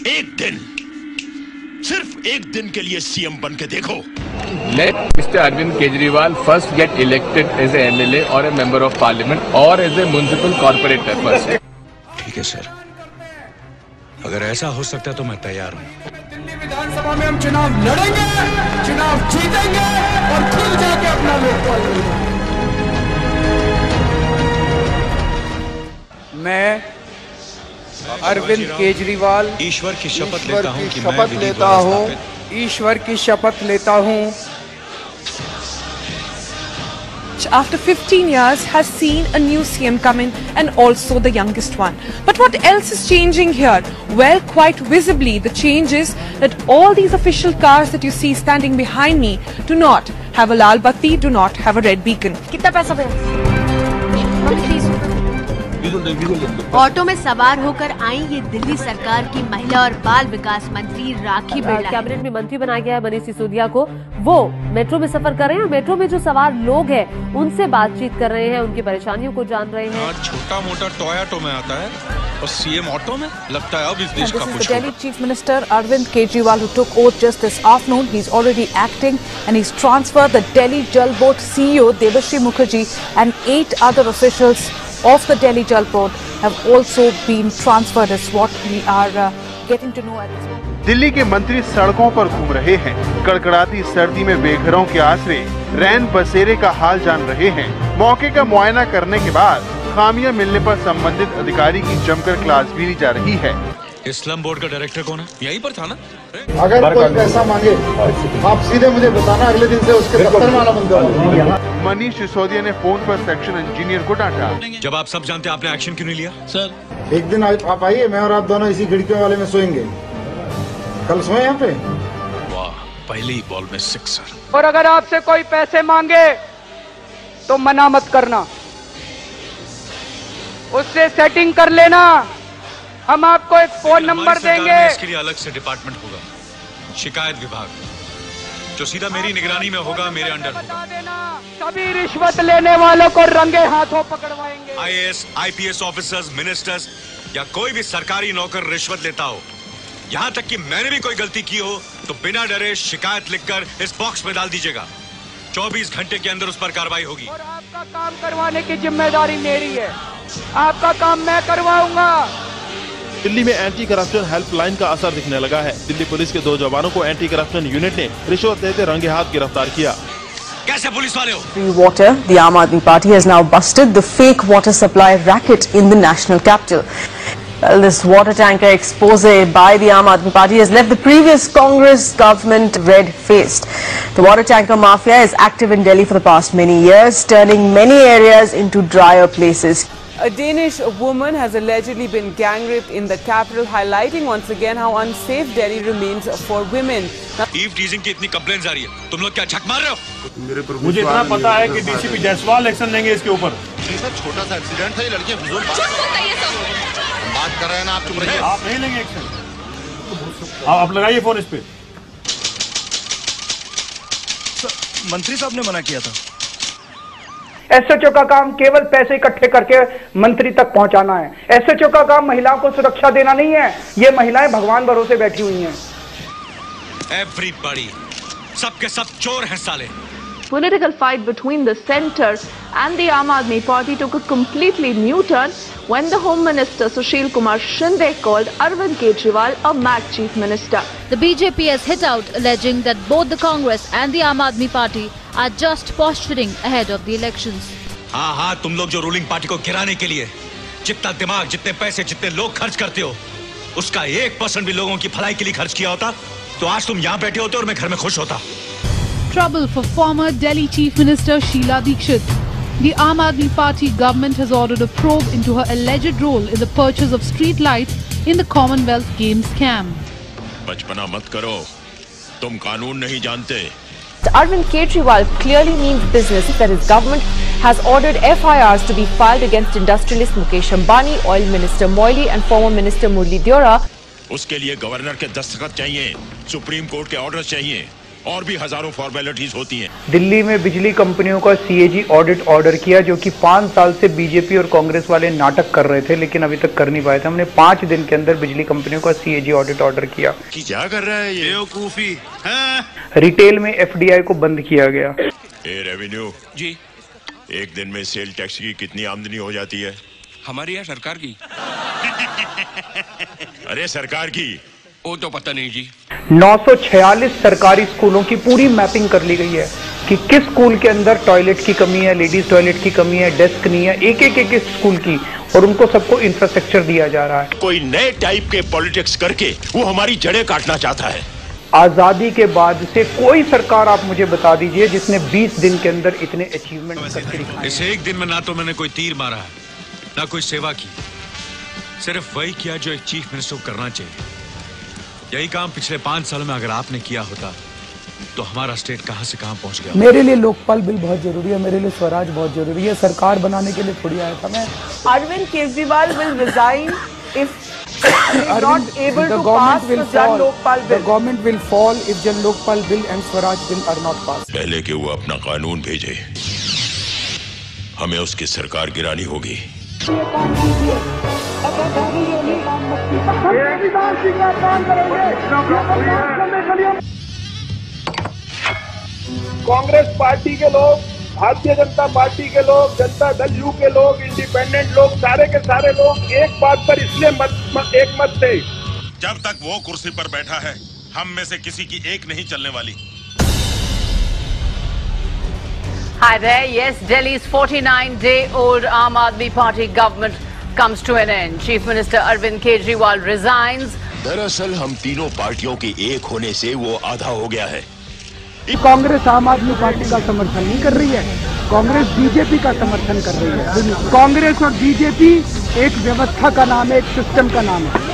एक दिन, सिर्फ एक दिन के लिए सीएम बन के देखो। Let Mr. Arvind Kejriwal first get elected as a MLA or a member of parliament or as a municipal corporator first. ठीक है सर, अगर ऐसा हो सकता है तो मैं तैयार हूँ। दिल्ली विधानसभा में हम चुनाव लड़ेंगे, चुनाव जीतेंगे और खुद जाके अपना लोकपाल करेंगे। मैं अरविंद केजरीवाल ईश्वर की शपथ लेता हूँ कि ईश्वर की शपथ लेता हूँ after 15 years has seen a new CM come in and also the youngest one. But what else is changing here? Well, quite visibly the change is that all these official cars that you see standing behind me do not have a lal batti, do not have a red beacon. कितना पैसा भैया? Auto में सवार होकर आई ये दिल्ली सरकार की महिला और बाल विकास मंत्री राखी बिरला। कैबिनेट में मंत्री बनाया गया है मनीष सिसोदिया को। वो मेट्रो में सफर कर रहे हैं और मेट्रो में जो सवार लोग हैं उनसे बातचीत कर रहे हैं, उनकी परेशानियों को जान रहे हैं। छोटा मोटा टॉय ऑटो में आता है और सीएम ऑटो में लगता है अब इस देश का कुछ। Delhi Chief Minister Arvind Kejriwal, who took oath just this afternoon, he's already acting and he's transferred the Delhi Jal Board CEO Devashri Mukherjee and 8 other officials of the Delhi Jal Board have also been transferred, is what we are getting to know at this moment. Delhi के मंत्री सड़कों पर घूम रहे हैं, कड़कड़ाती सर्दी में बेघरों के आसरे रैन बसेरे का हाल जान रहे हैं। मौके का मुआयना करने के बाद खामियां मिलने पर संबंधित अधिकारी की जमकर क्लास भी ली जा रही है। इस्लाम बोर्ड का डायरेक्टर कौन है? यहीं पर था ना? अगर कोई पैसा मांगे आप सीधे मुझे बताना, अगले दिन से उसके दफ्तर में आना बंद करो। मनीष सिसोदिया ने फोन पर सेक्शन इंजीनियर को डांटा। जब आप सब जानते हैं आपने एक्शन क्यों नहीं लिया? सर एक दिन आप आइए, मैं और आप दोनों इसी खिड़कियों वाले में सोएंगे। कल सोए यहाँ पे। वाह, पहली बॉल में सिक्सर। और अगर आपसे कोई पैसे मांगे तो मना मत करना, उससे सेटिंग कर लेना। हम आपको एक फोन नंबर देंगे। इसके लिए अलग से डिपार्टमेंट होगा, शिकायत विभाग, जो सीधा मेरी निगरानी में होगा, मेरे अंडर होगा। सभी रिश्वत लेने वालों को रंगे हाथों पकड़वाएंगे। आईएएस, आईपीएस ऑफिसर्स, मिनिस्टर्स या कोई भी सरकारी नौकर रिश्वत लेता हो, यहाँ तक कि मैंने भी कोई गलती की हो तो बिना डरे शिकायत लिखकर इस बॉक्स में डाल दीजिएगा। 24 घंटे के अंदर उस पर कार्रवाई होगी। और आपका काम करवाने की जिम्मेदारी मेरी है, आपका काम मैं करवाऊंगा। दिल्ली में एंटी करप्शन हेल्पलाइन का असर दिखने लगा है। दिल्ली पुलिस के 2 जवानों को एंटी करप्शन यूनिट ने रिश्वत देते रंगे हाथ गिरफ्तार किया। कैसे पुलिस वाले हो? Free water, the Aam Aadmi Party has now busted the fake water supply racket in the national capital. Well, this water tanker expose by the Aam Aadmi Party has left the previous Congress government red-faced. The water tanker mafia is active in Delhi for the past many years, turning many areas into drier places. A Danish woman has allegedly been gang raped in the capital, highlighting once again how unsafe Delhi remains for women. Eve teasing की इतनी complaints आ रही है, तुम लोग क्या झक मार रहे हो? मुझे इतना पता है कि डीसीपी जायसवाल एक्शन लेंगे इसके ऊपर। छोटा सा एक्सीडेंट था, ये लड़कियां बात कर रहे हैं ना, आप चुप रहिए। आप नहीं लेंगे एक्शन? आप लगाइए फोन इस पे। मंत्री साहब ने मना किया था। एसएचओ का काम केवल पैसे इकट्ठे करके मंत्री तक पहुंचाना है। एसएचओ का काम महिलाओं को सुरक्षा देना नहीं है। ये महिलाएं भगवान भरोसे बैठी हुई हैं। एवरीबॉडी, सबके सब चोर हैं साले। Political fight between the centre and the Aam Aadmi Party took a completely new turn when the Home Minister Sushil Kumar Shinde called Arvind Kejriwal a mad Chief Minister. The BJP has hit out, alleging that both the Congress and the Aam Aadmi Party are just posturing ahead of the elections. हाँ, तुम लोग जो ruling party को गिराने के लिए जितना दिमाग, जितने पैसे, जितने लोग खर्च करते हो, उसका 1% भी लोगों की भलाई के लिए खर्च किया होता तो आज तुम यहाँ बैठे होते और मैं घर में खुश होता। Trouble for former Delhi Chief Minister Sheila Dikshit. The Aam Aadmi Party government has ordered a probe into her alleged role in the purchase of street lights in the Commonwealth Games scam. बचपना मत करो, तुम कानून नहीं जानते। Arvind Kejriwal clearly means business that his government has ordered FIRs to be filed against industrialist Mukesh Ambani, Oil Minister Moily and former Minister Murli Deora. उसके लिए governor के दस्तखत चाहिए, सुप्रीम कोर्ट के ऑर्डर चाहिए, और भी हजारों फॉर्मेलिटीज होती हैं। दिल्ली में बिजली कंपनियों का सीएजी ऑडिट ऑर्डर किया, जो कि 5 साल से बीजेपी और कांग्रेस वाले नाटक कर रहे थे, लेकिन अभी तक कर नहीं पाए थे। हमने 5 दिन के अंदर बिजली कंपनियों का सीएजी ऑडिट ऑर्डर किया। क्या कर रहा है ये बेवकूफी? रिटेल में एफडीआई को बंद किया गया। रेवेन्यू जी, एक दिन में सेल टैक्स की कितनी आमदनी हो जाती है? हमारी या सरकार की? अरे सरकार की वो तो पता नहीं जी। 946 सरकारी स्कूलों की पूरी मैपिंग कर ली गई है कि किस स्कूल के अंदर टॉयलेट की कमी है, लेडीज टॉयलेट की कमी है, डेस्क नहीं है, एक स्कूल की, और उनको सबको इंफ्रास्ट्रक्चर दिया जा रहा है। कोई नए टाइप के पॉलिटिक्स करके वो हमारी जड़ें काटना चाहता है। आजादी के बाद से कोई सरकार आप मुझे बता दीजिए जिसने 20 दिन के अंदर इतने अचीवमेंट करके दिखाए। इस एक दिन में ना तो मैंने कोई तीर मारा है, ना कोई सेवा की, सिर्फ वही किया जो एक चीफ मिनिस्टर को करना चाहिए। यही काम पिछले 5 सालों में अगर आपने किया होता तो हमारा स्टेट कहां से कहां पहुंच गया। मेरे लिए लोकपाल बिल बहुत जरूरी है, मेरे लिए स्वराज बहुत जरूरी है। सरकार बनाने के लिए थोड़ी आया था मैं। Arvind Kejriwal will resign if he is not able to pass the Jan Lokpal bill. The government will fall if Jan Lokpal bill and Swaraj bill are not passed. पहले कि वो अपना कानून भेजे, हमें उसकी सरकार गिरानी होगी। कांग्रेस पार्टी के लोग, भारतीय जनता पार्टी के लोग, जनता दल यू के लोग, इंडिपेंडेंट लोग, सारे के सारे लोग एक बात पर इसलिए एक मत थे। जब तक वो कुर्सी पर बैठा है, हम में से किसी की एक नहीं चलने वाली। Hi there. Yes, Delhi's 49-day-old Aam Aadmi Party government comes to an end. Chief Minister Arvind Kejriwal resigns. दरअसल हम तीनों पार्टियों के एक होने से वो आधा हो गया है। कांग्रेस आम आदमी पार्टी का समर्थन नहीं कर रही है, कांग्रेस बीजेपी का समर्थन कर रही है। कांग्रेस और बीजेपी एक व्यवस्था का नाम है, एक सिस्टम का नाम है।